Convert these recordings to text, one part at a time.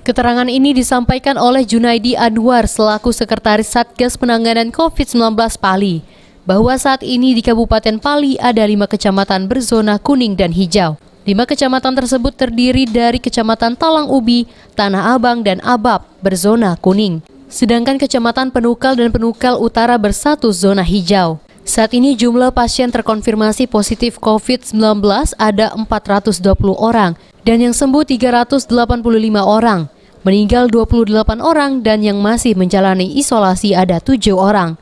Keterangan ini disampaikan oleh Junaidi Anwar selaku Sekretaris Satgas Penanganan COVID-19 Pali, bahwa saat ini di Kabupaten Pali ada 5 kecamatan berzona kuning dan hijau. 5 kecamatan tersebut terdiri dari Kecamatan Talang Ubi, Tanah Abang, dan Abab berzona kuning. Sedangkan Kecamatan Penukal dan Penukal Utara bersatu zona hijau. Saat ini jumlah pasien terkonfirmasi positif COVID-19 ada 420 orang dan yang sembuh 385 orang. Meninggal 28 orang dan yang masih menjalani isolasi ada 7 orang.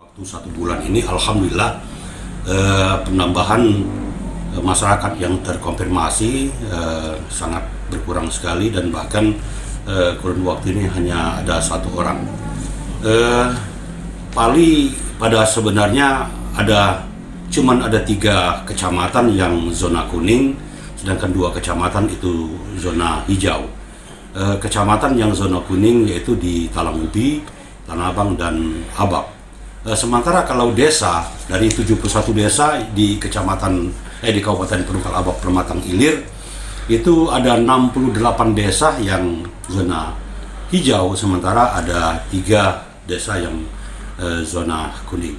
Waktu 1 bulan ini alhamdulillah penambahan masyarakat yang terkonfirmasi sangat berkurang sekali dan bahkan kurun waktu ini hanya ada 1 orang. Pali pada sebenarnya cuman ada 3 kecamatan yang zona kuning, sedangkan 2 kecamatan itu zona hijau. Kecamatan yang zona kuning yaitu di Talang Ubi, Tanah Abang, dan Abab. Sementara kalau desa, dari 71 desa di Kabupaten Penukal Abab Permatang Ilir, itu ada 68 desa yang zona hijau, sementara ada 3 desa yang zona kuning.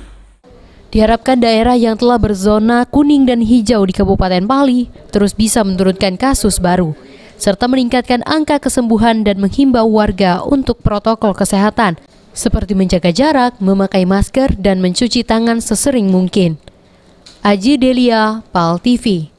Diharapkan daerah yang telah berzona kuning dan hijau di Kabupaten Pali terus bisa menurunkan kasus baru, serta meningkatkan angka kesembuhan dan menghimbau warga untuk protokol kesehatan, seperti menjaga jarak, memakai masker, dan mencuci tangan sesering mungkin. Aji Delia, PAL TV.